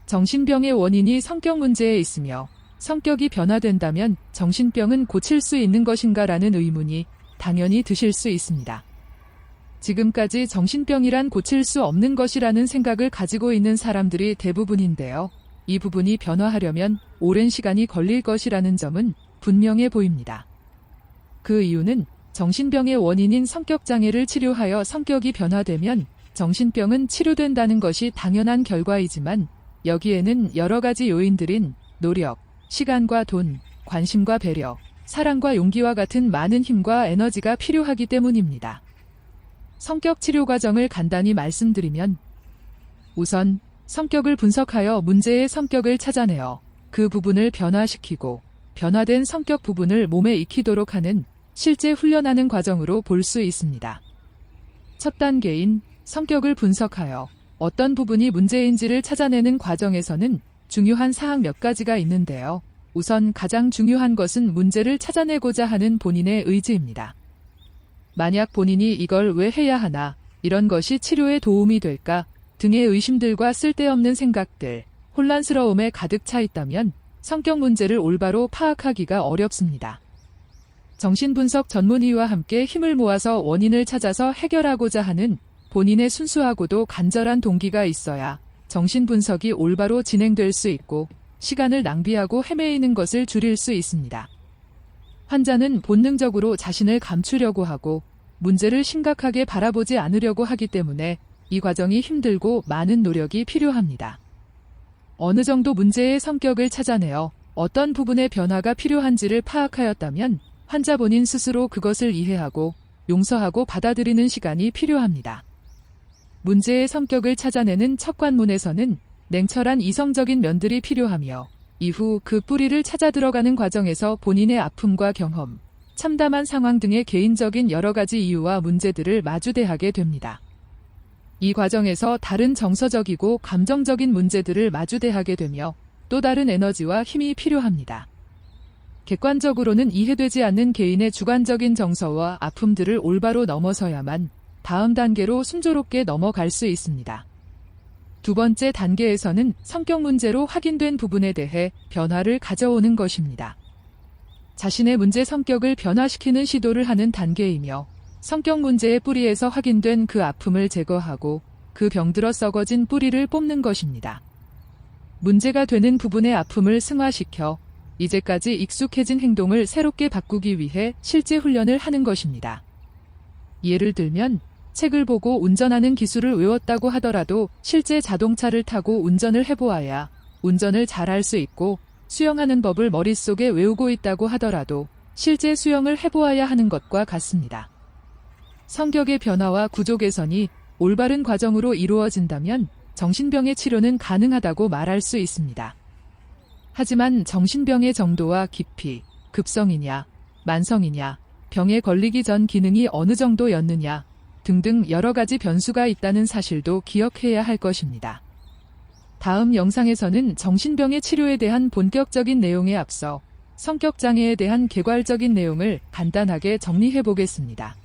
정신병의 원인이 성격 문제에 있으며 성격이 변화된다면 정신병은 고칠 수 있는 것인가라는 의문이 당연히 드실 수 있습니다. 지금까지 정신병이란 고칠 수 없는 것이라는 생각을 가지고 있는 사람들이 대부분인데요. 이 부분이 변화하려면 오랜 시간이 걸릴 것이라는 점은 분명해 보입니다. 그 이유는 정신병의 원인인 성격장애를 치료하여 성격이 변화되면 정신병은 치료된다는 것이 당연한 결과이지만 여기에는 여러 가지 요인들인 노력, 시간과 돈, 관심과 배려, 사랑과 용기와 같은 많은 힘과 에너지가 필요하기 때문입니다. 성격 치료 과정을 간단히 말씀드리면 우선 성격을 분석하여 문제의 성격을 찾아내어 그 부분을 변화시키고 변화된 성격 부분을 몸에 익히도록 하는 실제 훈련하는 과정으로 볼 수 있습니다. 첫 단계인 성격을 분석하여 어떤 부분이 문제인지를 찾아내는 과정에서는 중요한 사항 몇 가지가 있는데요. 우선 가장 중요한 것은 문제를 찾아내고자 하는 본인의 의지입니다. 만약 본인이 이걸 왜 해야 하나, 이런 것이 치료에 도움이 될까 등의 의심들과 쓸데없는 생각들, 혼란스러움에 가득 차 있다면 성격 문제를 올바로 파악하기가 어렵습니다. 정신분석 전문의와 함께 힘을 모아서 원인을 찾아서 해결하고자 하는 본인의 순수하고도 간절한 동기가 있어야 정신분석이 올바로 진행될 수 있고 시간을 낭비하고 헤매이는 것을 줄일 수 있습니다. 환자는 본능적으로 자신을 감추려고 하고 문제를 심각하게 바라보지 않으려고 하기 때문에 이 과정이 힘들고 많은 노력이 필요합니다. 어느 정도 문제의 성격을 찾아내어 어떤 부분의 변화가 필요한지를 파악하였다면 환자 본인 스스로 그것을 이해하고 용서하고 받아들이는 시간이 필요합니다. 문제의 성격을 찾아내는 첫 관문에서는 냉철한 이성적인 면들이 필요하며 이후 그 뿌리를 찾아 들어가는 과정에서 본인의 아픔과 경험, 참담한 상황 등의 개인적인 여러 가지 이유와 문제들을 마주대하게 됩니다. 이 과정에서 다른 정서적이고 감정적인 문제들을 마주대하게 되며 또 다른 에너지와 힘이 필요합니다. 객관적으로는 이해되지 않는 개인의 주관적인 정서와 아픔들을 올바로 넘어서야만 다음 단계로 순조롭게 넘어갈 수 있습니다. 두 번째 단계에서는 성격 문제로 확인된 부분에 대해 변화를 가져오는 것입니다. 자신의 문제 성격을 변화시키는 시도를 하는 단계이며 성격 문제의 뿌리에서 확인된 그 아픔을 제거하고 그 병들어 썩어진 뿌리를 뽑는 것입니다. 문제가 되는 부분의 아픔을 승화시켜 이제까지 익숙해진 행동을 새롭게 바꾸기 위해 실제 훈련을 하는 것입니다. 예를 들면 책을 보고 운전하는 기술을 외웠다고 하더라도 실제 자동차를 타고 운전을 해보아야 운전을 잘할 수 있고 수영하는 법을 머릿속에 외우고 있다고 하더라도 실제 수영을 해보아야 하는 것과 같습니다. 성격의 변화와 구조 개선이 올바른 과정으로 이루어진다면 정신병의 치료는 가능하다고 말할 수 있습니다. 하지만 정신병의 정도와 깊이, 급성이냐, 만성이냐, 병에 걸리기 전 기능이 어느 정도였느냐 등등 여러 가지 변수가 있다는 사실도 기억해야 할 것입니다. 다음 영상에서는 정신병의 치료에 대한 본격적인 내용에 앞서 성격장애에 대한 개괄적인 내용을 간단하게 정리해 보겠습니다.